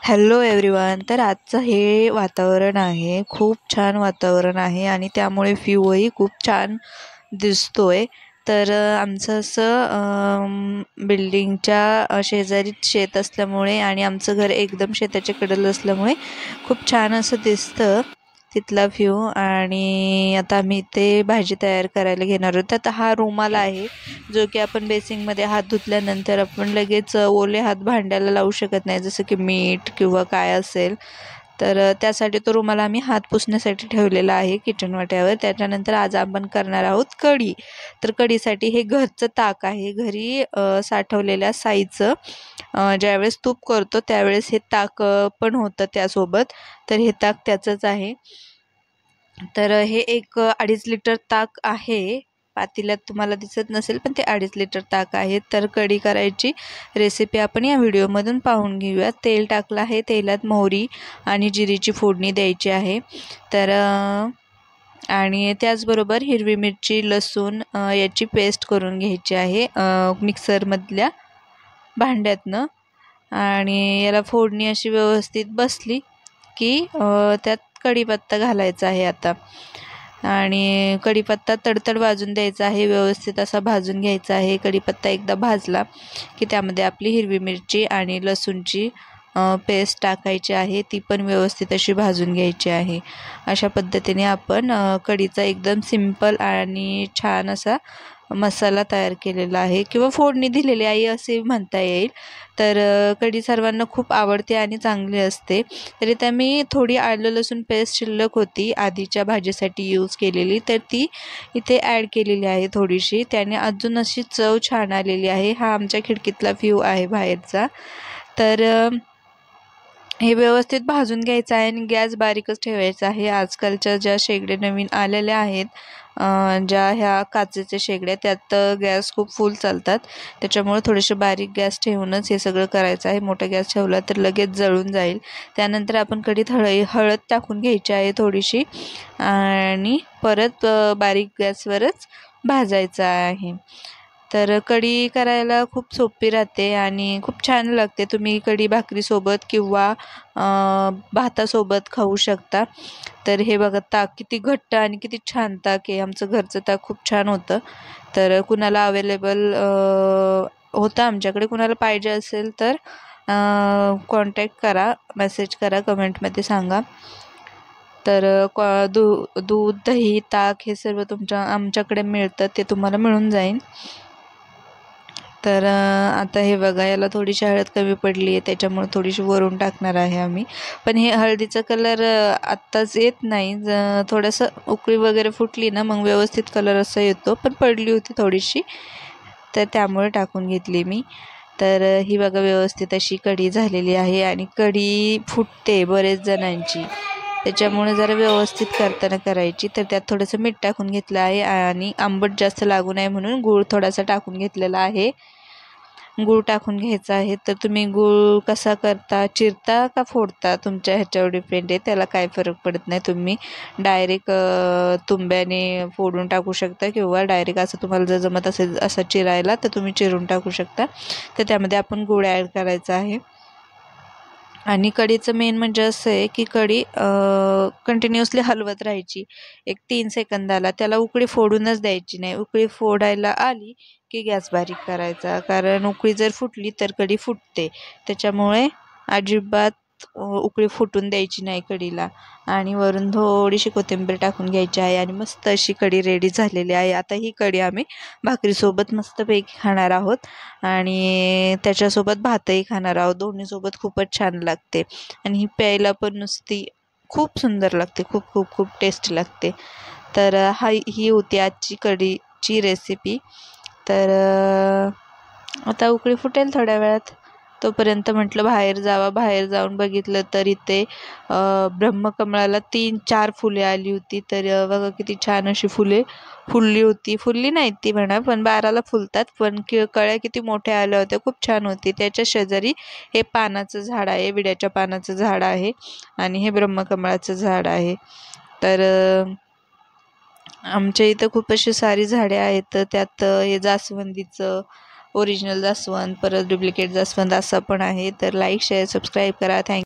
Hello everyone. तर आजचं हे वातावरण आहे, खूप छान वातावरण आहे आणि त्यामुळे व्ह्यूही खूप छान दिसतोय. तर आमचं असं बिल्डिंगच्या शेजारी शेत असल्यामुळे आणि आमचं घर एकदम शेताच्या कडेला असल्यामुळे खूप छान असं दिसतं तिथला व्ह्यू. आणि आता आम्ही इथे भाजी तयार करायला घेणार आहोत. आता हा रुमाल आहे जो की आपण बेसिंगमध्ये हात धुतल्यानंतर आपण लगेच ओले हात भांड्याला लावू शकत नाही, जसं की मीठ किंवा काय असेल. तर त्यासाठी तो रुमाल आम्ही हात पुसण्यासाठी ठेवलेला आहे किचन वाट्यावर. त्याच्यानंतर आज आपण करणार आहोत कढी. तर कढीसाठी हे घरचं ताक आहे, घरी साठवलेल्या साईचं. ज्यावेळेस तूप करतो त्यावेळेस हे ताक पण होतं त्यासोबत. तर हे ताक त्याचंच आहे. तर हे एक 2.5 लिटर ताक आहे. पातेल्यात तुम्हाला दिसत नसेल पण ते 2.5 लिटर ताक आहे. तर कढी करायची रेसिपी आपण या व्हिडिओमधून पाहून घेऊया. तेल टाकलं आहे, तेलात मोहरी आणि जिरीची फोडणी द्यायची आहे. तर आणि त्याचबरोबर हिरवी मिरची, लसूण याची पेस्ट करून घ्यायची आहे मिक्सरमधल्या भांड्यातनं. आणि याला फोडणी अशी व्यवस्थित बसली की त्यात कढीपत्ता घालायचा आहे आता. आणि कढीपत्ता तडतड भाजून द्यायचा आहे, व्यवस्थित असा भाजून घ्यायचा आहे. कढीपत्ता एकदा भाजला की त्यामध्ये आपली हिरवी मिरची आणि लसूणची पेस्ट टाकायची आहे, ती पण व्यवस्थित अशी भाजून घ्यायची आहे. अशा पद्धतीने आपण कढीचा एकदम सिंपल आणि छान असा मसाला तयार केलेला आहे किंवा फोडणी दिलेली आहे असे म्हणता येईल. तर कढी सर्वांना खूप आवडते आणि चांगली असते. तरी त्या मी थोडी आलं लसूण पेस्ट शिल्लक होती आधीच्या भाजीसाठी यूज केलेली, तर ती इथे ॲड केलेली आहे थोडीशी. त्याने अजून अशी चव छान आलेली आहे. हा आमच्या खिडकीतला व्ह्यू आहे बाहेरचा. तर हे व्यवस्थित भाजून घ्यायचं आहे आणि गॅस बारीकच ठेवायचा आहे. आजकालच्या ज्या शेगड्या नवीन आलेल्या आहेत, ज्या ह्या काचेच्या शेगड्या, त्यात गॅस खूप फुल चालतात. त्याच्यामुळे थोडेसे बारीक गॅस ठेवूनच हे सगळं करायचं आहे. मोठा गॅस ठेवला तर लगेच जळून जाईल. त्यानंतर आपण कढीत हळद टाकून घ्यायची आहे थोडीशी आणि परत बारीक गॅसवरच भाजायचं आहे. तर कढी करायला खूप सोपी राहते आणि खूप छान लागते. तुम्ही कढी भाकरीसोबत किंवा भातासोबत खाऊ शकता. तर हे बघा ताक किती घट्ट आणि किती छान ताक आहे. आमचं घरचं ताक खूप छान होतं. तर कुणाला अवेलेबल होतं आमच्याकडे, कुणाला पाहिजे असेल तर कॉन्टॅक्ट करा, मेसेज करा, कमेंटमध्ये सांगा. तर दूध, दही, ताक हे सर्व आमच्याकडे मिळतं, ते तुम्हाला मिळून जाईल. तर आता हे बघा, याला थोडीशी हळद कमी पडली आहे त्याच्यामुळे थोडीशी वरून टाकणार आहे आम्ही. पण हे हळदीचा कलर आत्ताच येत नाही, थोडंसं उकळी वगैरे फुटली ना मग व्यवस्थित कलर असा येतो. पण पडली होती थोडीशी तर त्यामुळे टाकून घेतली मी. तर ही बघा व्यवस्थित अशी कढी झालेली आहे आणि कढी फुटते बरेच जणांची, त्याच्यामुळे जरा व्यवस्थित करताना करायची. तर त्यात थोडंसं मीठ टाकून घेतलं आहे आणि आंबट जास्त लागू नये म्हणून गूळ थोडासा टाकून घेतलेला आहे. गूळ टाकून घ्यायचा आहे. तर तुम्ही गूळ कसा करता, चिरता का फोडता, तुमच्या ह्याच्यावर डिपेंड आहे, त्याला काय फरक पडत नाही. तुम्ही डायरेक्ट तुंब्याने फोडून टाकू शकता किंवा डायरेक्ट असं तुम्हाला जर जमत असेल असं चिरायला तर तुम्ही चिरून टाकू शकता. तर त्यामध्ये आपण गूळ ॲड करायचा आहे. आणि कढीचं मेन म्हणजे असं आहे की कढी कंटिन्युअसली हलवत राहायची 1-3 सेकंदाला. त्याला उकळी फोडूनच द्यायची नाही. उकळी फोडायला आली की गॅस बारीक करायचा, कारण उकळी जर फुटली तर कढी फुटते. त्याच्यामुळे अजिबात उकळी फुटून द्यायची नाही कढीला. आणि वरून थोडीशी कोथिंबीर टाकून घ्यायची आहे आणि मस्त अशी कढी रेडी झालेली आहे. आता ही कढी आम्ही भाकरीसोबत मस्तपैकी खाणार आहोत आणि त्याच्यासोबत भातही खाणार आहोत. दोन्हीसोबत खूपच छान लागते आणि ही प्यायला पण नुसती खूप सुंदर लागते, खूप खूप खूप टेस्टी लागते. तर ही होती आजची कढीची रेसिपी. तर आता उकळी फुटेल थोड्या वेळात तोपर्यंत म्हटलं बाहेर जाऊन बघितलं तर इथे ब्रह्मकमळाला 3-4 फुले आली होती. तर बघा किती छान अशी फुले फुलली नाही ती म्हणा, पण 12ला फुलतात, पण कळ्या किती मोठ्या आल्या होत्या, खूप छान होती. त्याच्या शेजारी हे पानाचं झाड आहे, विड्याच्या पानाचं झाड आहे आणि हे ब्रह्मकमळाचं झाड आहे. तर आमच्या इथं खूप अशी सारी झाडे आहेत. तर त्यात हे जास्वंदीचं ओरिजिनल जास्वंद, परत डुप्लिकेट जास्वंद असं पण आहे. तर लाईक शेअर सबस्क्राईब करा. थँक्यू.